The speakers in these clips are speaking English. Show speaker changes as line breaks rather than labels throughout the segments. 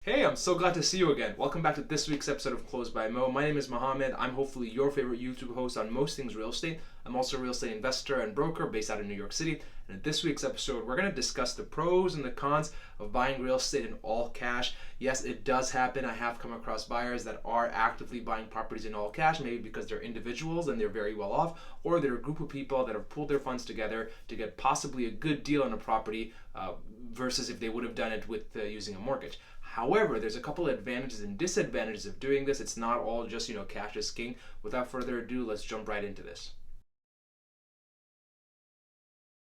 Hey, I'm so glad to see you again. Welcome back to this week's episode of Closed by Mo. My name is Mohammed. I'm hopefully your favorite YouTube host on most things real estate. I'm also a real estate investor and broker based out of New York City. And in this week's episode, we're going to discuss the pros and the cons of buying real estate in all cash. Yes, it does happen. I have come across buyers that are actively buying properties in all cash, maybe because they're individuals and they're very well off, or they're a group of people that have pulled their funds together to get possibly a good deal on a property versus if they would have done it with using a mortgage. However, there's a couple of advantages and disadvantages of doing this. It's not all just, cash is king. Without further ado, let's jump right into this.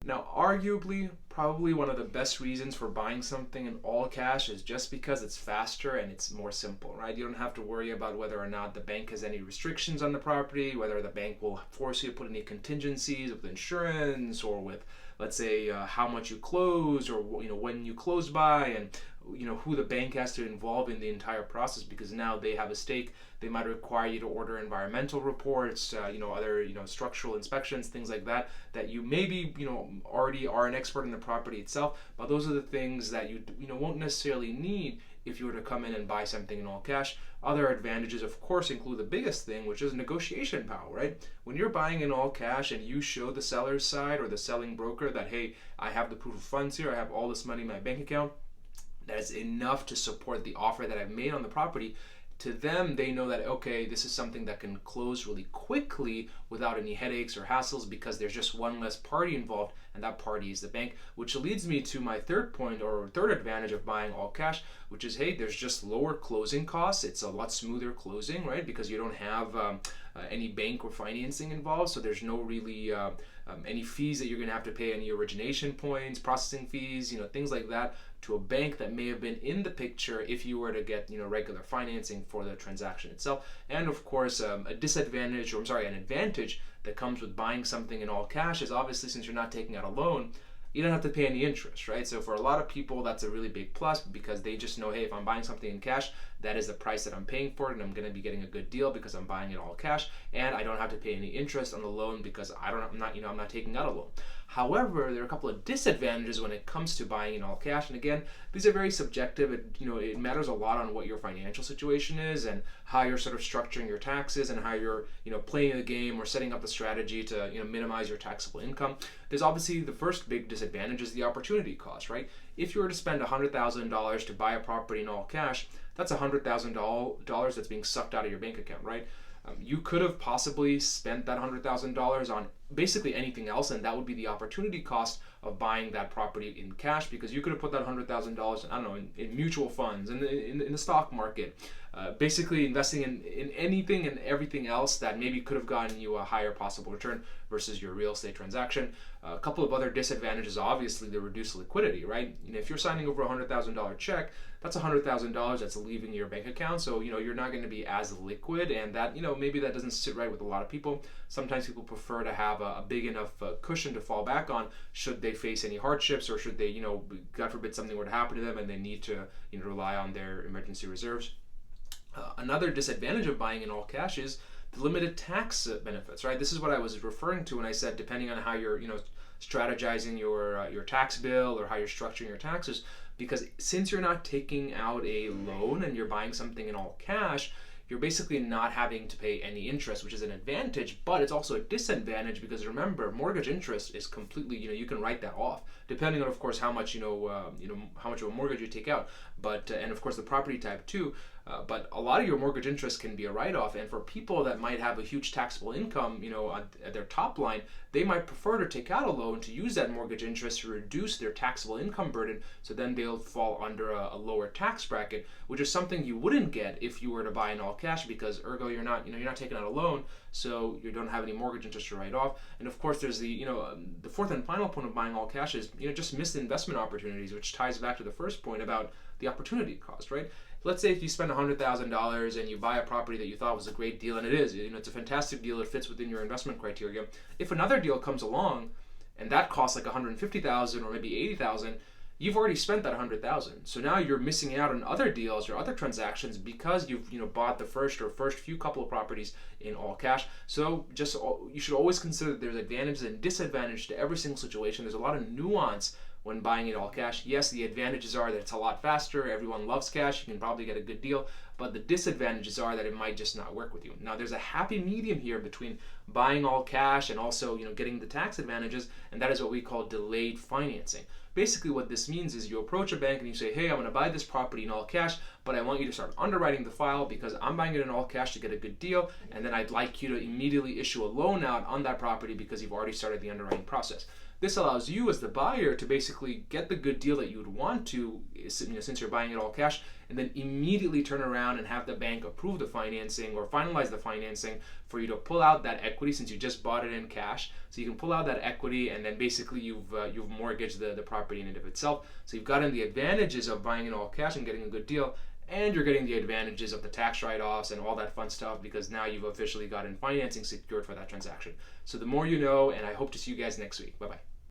Now, arguably, probably one of the best reasons for buying something in all cash is just because it's faster and it's more simple, right? You don't have to worry about whether or not the bank has any restrictions on the property, whether the bank will force you to put any contingencies with insurance or with, let's say, how much you close or when you close by, and who the bank has to involve in the entire process, because now they have a stake. They might require you to order environmental reports, other structural inspections, things like that you maybe already are an expert in the property itself, but those are the things that you won't necessarily need if you were to come in and buy something in all cash. Other advantages, of course, include the biggest thing, which is negotiation power, right? When you're buying in all cash and you show the seller's side or the selling broker that, hey, I have the proof of funds here, I have all this money in my bank account, that is enough to support the offer that I've made on the property. To them, they know that, okay, this is something that can close really quickly without any headaches or hassles, because there's just one less party involved, and that party is the bank. Which leads me to my third point, or third advantage of buying all cash, which is, hey, there's just lower closing costs. It's a lot smoother closing, right? Because you don't have any bank or financing involved, so there's no really any fees that you're going to have to pay, any origination points, processing fees, things like that, to a bank that may have been in the picture if you were to get regular financing for the transaction itself. And of course, an advantage that comes with buying something in all cash is, obviously, since you're not taking out a loan, you don't have to pay any interest, right? So for a lot of people, that's a really big plus, because they just know, hey, if I'm buying something in cash, that is the price that I'm paying for it, and I'm going to be getting a good deal because I'm buying it all cash, and I don't have to pay any interest on the loan because I'm not taking out a loan. However, there are a couple of disadvantages when it comes to buying in all cash, and again, these are very subjective. It matters a lot on what your financial situation is and how you're sort of structuring your taxes and how you're playing the game or setting up the strategy to minimize your taxable income. There's obviously the first big disadvantage is the opportunity cost, right? If you were to spend $100,000 to buy a property in all cash, that's $100,000 that's being sucked out of your bank account, right? You could have possibly spent that $100,000 on basically anything else, and that would be the opportunity cost of buying that property in cash, because you could have put that $100,000, I don't know, in mutual funds, in the stock market, basically investing in anything and everything else that maybe could have gotten you a higher possible return versus your real estate transaction. A couple of other disadvantages, obviously, the reduced liquidity, right? If you're signing over a $100,000 check, that's $100,000 that's leaving your bank account, so you're not going to be as liquid, and that maybe that doesn't sit right with a lot of people. Sometimes people prefer to have a big enough cushion to fall back on should they face any hardships, or should they, God forbid, something were to happen to them and they need to rely on their emergency reserves. Another disadvantage of buying in all cash is the limited tax benefits, right? This is what I was referring to when I said, depending on how you're strategizing your tax bill or how you're structuring your taxes, because since you're not taking out a loan and you're buying something in all cash, you're basically not having to pay any interest, which is an advantage, but it's also a disadvantage, because remember, mortgage interest is completely, you can write that off, depending on, of course, how much, how much of a mortgage you take out, but, and of course the property type too. But a lot of your mortgage interest can be a write-off, and for people that might have a huge taxable income, at their top line, they might prefer to take out a loan to use that mortgage interest to reduce their taxable income burden, so then they'll fall under a lower tax bracket, which is something you wouldn't get if you were to buy in all cash, because ergo you're not taking out a loan, so you don't have any mortgage interest to write off. And of course, there's the fourth and final point of buying all cash is just missed investment opportunities, which ties back to the first point about the opportunity cost, right? Let's say if you spend $100,000 and you buy a property that you thought was a great deal, and it is, it's a fantastic deal, it fits within your investment criteria. If another deal comes along and that costs like $150,000 or maybe $80,000, you've already spent that $100,000. So now you're missing out on other deals or other transactions because you've bought the first few couple of properties in all cash. So you should always consider that there's advantages and disadvantages to every single situation. There's a lot of nuance when buying it all cash. Yes, the advantages are that it's a lot faster, everyone loves cash, you can probably get a good deal, but the disadvantages are that it might just not work with you. Now there's a happy medium here between buying all cash and also getting the tax advantages, and that is what we call delayed financing. Basically what this means is you approach a bank and you say, hey, I'm going to buy this property in all cash, but I want you to start underwriting the file because I'm buying it in all cash to get a good deal, and then I'd like you to immediately issue a loan out on that property because you've already started the underwriting process. This allows you as the buyer to basically get the good deal that you would want to, since you're buying it all cash, and then immediately turn around and have the bank approve the financing or finalize the financing for you to pull out that equity since you just bought it in cash. So you can pull out that equity, and then basically you've mortgaged the property in and of itself. So you've gotten the advantages of buying it all cash and getting a good deal, and you're getting the advantages of the tax write-offs and all that fun stuff because now you've officially gotten financing secured for that transaction. So the more you know, and I hope to see you guys next week. Bye-bye.